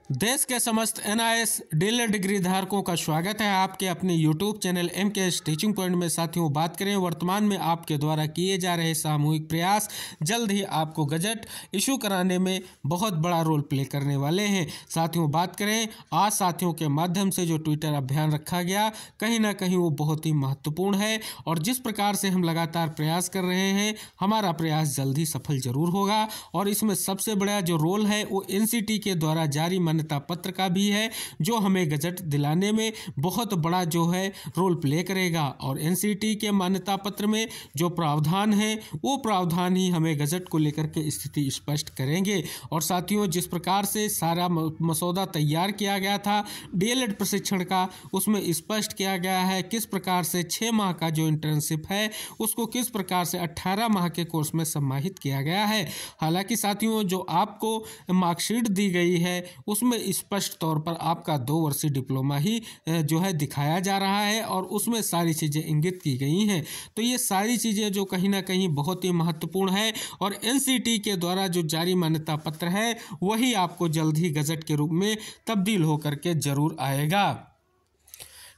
देश के समस्त एनआईएस डीलर डिग्री धारकों का स्वागत है आपके अपने YouTube channel MKS teaching point में। साथियों, बात करें वर्तमान में आपके द्वारा किए जा रहे सामूहिक प्रयास जल्द ही आपको गजट इशू कराने में बहुत बड़ा रोल प्ले करने वाले हैं। साथियों, बात करें आज साथियों के माध्यम से जो ट्विटर अभियान रखा गया, कहीं ना कहीं वो बहुत ही महत्वपूर्ण है और जिस प्रकार से हम लगातार प्रयास कर रहे हैं, हमारा प्रयास जल्द ही सफल जरूर होगा। और इसमें सबसे बड़ा जो रोल है वो एनसीटी के द्वारा जारी मान्यता पत्र का भी है, जो हमें गजट दिलाने में बहुत बड़ा जो है रोल प्ले करेगा। और एनसीटी के मान्यता पत्र में जो प्रावधान है वो प्रावधान ही हमें गजट को लेकर के स्थिति स्पष्ट करेंगे। और साथियों, जिस प्रकार से सारा मसौदा तैयार किया गया था डीएलएड प्रशिक्षण का, उसमें स्पष्ट किया गया है किस प्रकार से 6 माह का जो इंटर्नशिप है उसको किस प्रकार से 18 माह के कोर्स में समाहित किया गया है। हालांकि साथियों, जो आपको मार्कशीट दी गई है उसमें स्पष्ट तौर पर आपका 2 वर्षीय डिप्लोमा ही जो है दिखाया जा रहा है और उसमें सारी चीज़ें इंगित की गई हैं। तो ये सारी चीज़ें जो कहीं ना कहीं बहुत ही महत्वपूर्ण है और एनसीटी के द्वारा जो जारी मान्यता पत्र है वही आपको जल्द ही गजट के रूप में तब्दील होकर के जरूर आएगा।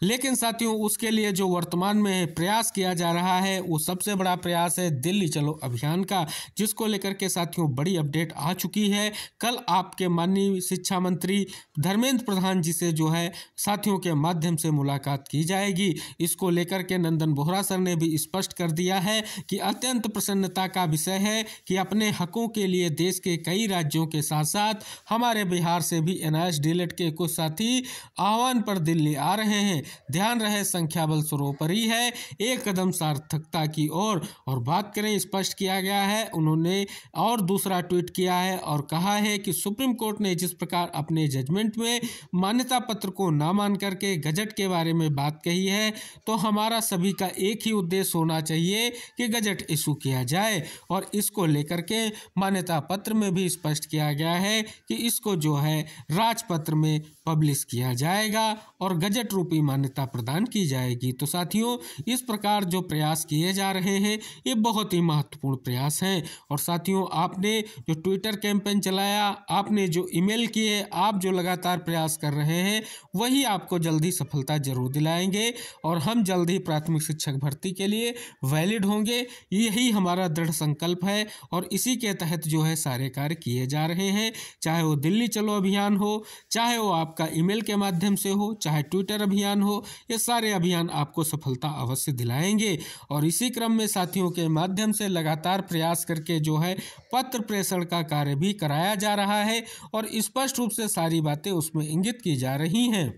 लेकिन साथियों, उसके लिए जो वर्तमान में प्रयास किया जा रहा है वो सबसे बड़ा प्रयास है दिल्ली चलो अभियान का, जिसको लेकर के साथियों बड़ी अपडेट आ चुकी है। कल आपके माननीय शिक्षा मंत्री धर्मेंद्र प्रधान जी से जो है साथियों के माध्यम से मुलाकात की जाएगी। इसको लेकर के नंदन बोहरा सर ने भी स्पष्ट कर दिया है कि अत्यंत प्रसन्नता का विषय है कि अपने हकों के लिए देश के कई राज्यों के साथ साथ हमारे बिहार से भी एनआईएस डीएलएड के कुछ साथी आह्वान पर दिल्ली आ रहे हैं। ध्यान रहे, संख्या बल सर्वोपरि है, एक कदम सार्थकता की ओर। और बात करें, स्पष्ट किया गया है, उन्होंने और दूसरा ट्वीट किया है और कहा है कि सुप्रीम कोर्ट ने जिस प्रकार अपने जजमेंट में मान्यता पत्र को ना मान करके गजट के बारे में बात कही है, तो हमारा सभी का एक ही उद्देश्य होना चाहिए कि गजट इशू किया जाए। और इसको लेकर के मान्यता पत्र में भी स्पष्ट किया गया है कि इसको जो है राजपत्र में पब्लिश किया जाएगा और गजट रूपी मान्यता प्रदान की जाएगी। तो साथियों, इस प्रकार जो प्रयास किए जा रहे हैं ये बहुत ही महत्वपूर्ण प्रयास हैं। और साथियों, आपने जो ट्विटर कैंपेन चलाया, आपने जो ईमेल किए, आप जो लगातार प्रयास कर रहे हैं वही आपको जल्दी सफलता जरूर दिलाएंगे और हम जल्द ही प्राथमिक शिक्षक भर्ती के लिए वैलिड होंगे। यही हमारा दृढ़ संकल्प है और इसी के तहत जो है सारे कार्य किए जा रहे हैं, चाहे वो दिल्ली चलो अभियान हो, चाहे वो आपका ईमेल के माध्यम से हो, चाहे ट्विटर अभियान हो, ये सारे अभियान आपको सफलता अवश्य दिलाएंगे। और इसी क्रम में साथियों के माध्यम से लगातार प्रयास करके जो है पत्र प्रेषण का कार्य भी कराया जा रहा है और स्पष्ट रूप से सारी बातें उसमें इंगित की जा रही हैं।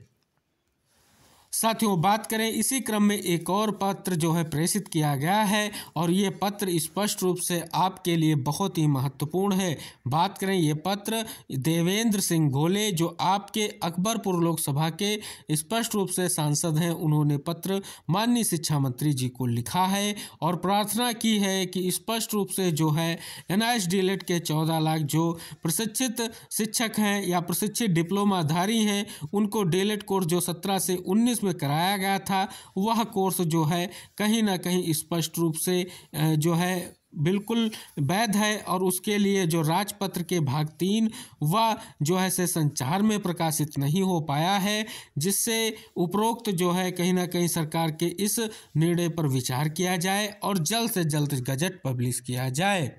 साथियों, बात करें, इसी क्रम में एक और पत्र जो है प्रेषित किया गया है और ये पत्र स्पष्ट रूप से आपके लिए बहुत ही महत्वपूर्ण है। बात करें, ये पत्र देवेंद्र सिंह घोले जो आपके अकबरपुर लोकसभा के स्पष्ट रूप से सांसद हैं, उन्होंने पत्र माननीय शिक्षा मंत्री जी को लिखा है और प्रार्थना की है कि स्पष्ट रूप से जो है एनआईएस डीएलएड के 14 लाख जो प्रशिक्षित शिक्षक हैं या प्रशिक्षित डिप्लोमाधारी हैं, उनको डीएलएड कोर्स जो 17 से 19 में कराया गया था वह कोर्स जो है कहीं ना कहीं स्पष्ट रूप से जो है बिल्कुल वैध है और उसके लिए जो राजपत्र के भाग 3 वह जो है से संचार में प्रकाशित नहीं हो पाया है, जिससे उपरोक्त जो है कहीं ना कहीं सरकार के इस निर्णय पर विचार किया जाए और जल्द से जल्द गजट पब्लिश किया जाए।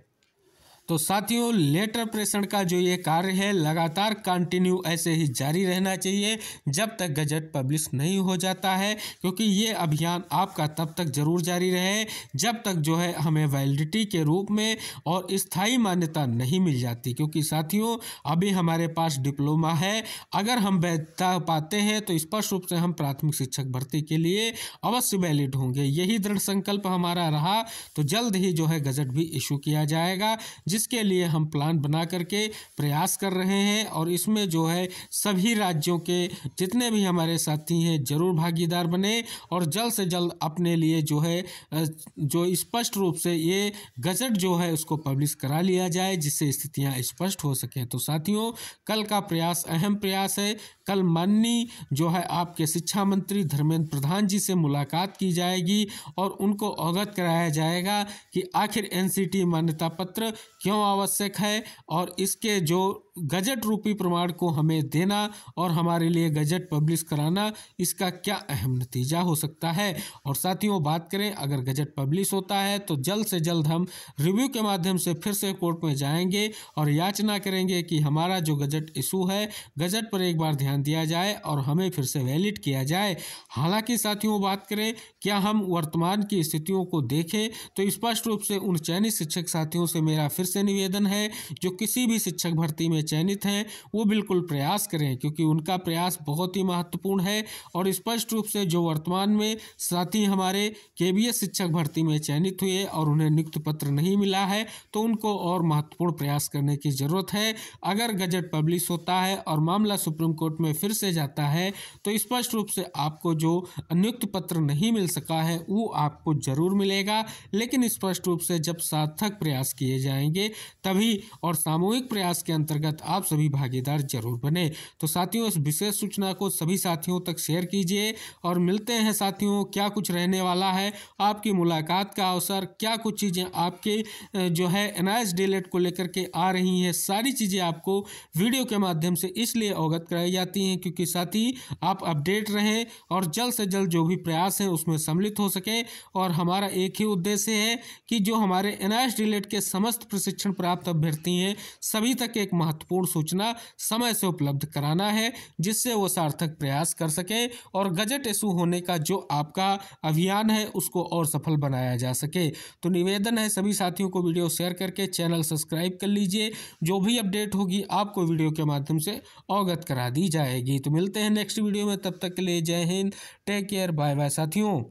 तो साथियों, लेटर प्रेषण का जो ये कार्य है लगातार कंटिन्यू ऐसे ही जारी रहना चाहिए जब तक गजट पब्लिश नहीं हो जाता है, क्योंकि ये अभियान आपका तब तक जरूर जारी रहे जब तक जो है हमें वैलिडिटी के रूप में और स्थायी मान्यता नहीं मिल जाती। क्योंकि साथियों, अभी हमारे पास डिप्लोमा है, अगर हम वैधता पाते हैं तो स्पष्ट रूप से हम प्राथमिक शिक्षक भर्ती के लिए अवश्य वैलिड होंगे। यही दृढ़ संकल्प हमारा रहा, तो जल्द ही जो है गजट भी इशू किया जाएगा, जिसके लिए हम प्लान बना करके प्रयास कर रहे हैं। और इसमें जो है सभी राज्यों के जितने भी हमारे साथी हैं जरूर भागीदार बने और जल्द से जल्द अपने लिए जो है जो स्पष्ट रूप से ये गजट जो है उसको पब्लिश करा लिया जाए, जिससे स्थितियां स्पष्ट हो सकें। तो साथियों, कल का प्रयास अहम प्रयास है। कल माननीय जो है आपके शिक्षा मंत्री धर्मेंद्र प्रधान जी से मुलाकात की जाएगी और उनको अवगत कराया जाएगा कि आखिर एनसीटी मान्यता पत्र क्यों आवश्यक है और इसके जो गजट रूपी प्रमाण को हमें देना और हमारे लिए गजट पब्लिश कराना, इसका क्या अहम नतीजा हो सकता है। और साथियों बात करें, अगर गजट पब्लिश होता है तो जल्द से जल्द हम रिव्यू के माध्यम से फिर से कोर्ट में जाएंगे और याचना करेंगे कि हमारा जो गजट इशू है, गजट पर एक बार ध्यान दिया जाए और हमें फिर से वैलिड किया जाए। हालांकि साथियों बात करें, क्या हम वर्तमान की स्थितियों को देखें तो स्पष्ट रूप से उन चयनित शिक्षक साथियों से मेरा फिर से निवेदन है जो किसी भी शिक्षक भर्ती में चयनित हैं, वो बिल्कुल प्रयास करें, क्योंकि उनका प्रयास बहुत ही महत्वपूर्ण है। और स्पष्ट रूप से जो वर्तमान में साथी हमारे केबीएस शिक्षक भर्ती में चयनित हुए और उन्हें नियुक्ति पत्र नहीं मिला है, तो उनको और महत्वपूर्ण प्रयास करने की जरूरत है। अगर गजट पब्लिश होता है और मामला सुप्रीम कोर्ट में फिर से जाता है तो स्पष्ट रूप से आपको जो नियुक्ति पत्र नहीं मिल सका है वो आपको जरूर मिलेगा, लेकिन स्पष्ट रूप से जब सार्थक प्रयास किए जाएंगे तभी, और सामूहिक प्रयास के अंतर्गत आप सभी भागीदार जरूर बने। तो साथियों इस विशेष सूचना को सभी साथियों तक शेयर कीजिए और मिलते हैं साथियों, क्या कुछ रहने वाला है आपकी मुलाकात का अवसर, क्या कुछ चीज़ें आपके जो है एनआईएस डीएलएड को लेकर के आ रही हैं, सारी चीज़ें आपको वीडियो के माध्यम से इसलिए अवगत कराई जाती हैं क्योंकि साथी आप अपडेट रहें और जल्द से जल्द जो भी प्रयास हैं उसमें सम्मिलित हो सके। और हमारा एक ही उद्देश्य है कि जो हमारे एनआईएस डीएलएड के समस्त प्रशिक्षण प्राप्त अभ्यर्थी हैं सभी तक एक महत्वपूर्ण सूचना समय से उपलब्ध कराना है, जिससे वो सार्थक प्रयास कर सके और गजट इशू होने का जो आपका अभियान है उसको और सफल बनाया जा सके। तो निवेदन है सभी साथियों को वीडियो शेयर करके चैनल सब्सक्राइब कर लीजिए, जो भी अपडेट होगी आपको वीडियो के माध्यम से अवगत करा दी जाएगी। तो मिलते हैं नेक्स्ट वीडियो में, तब तक के लिए Jai Hind, take care, bye bye साथियों।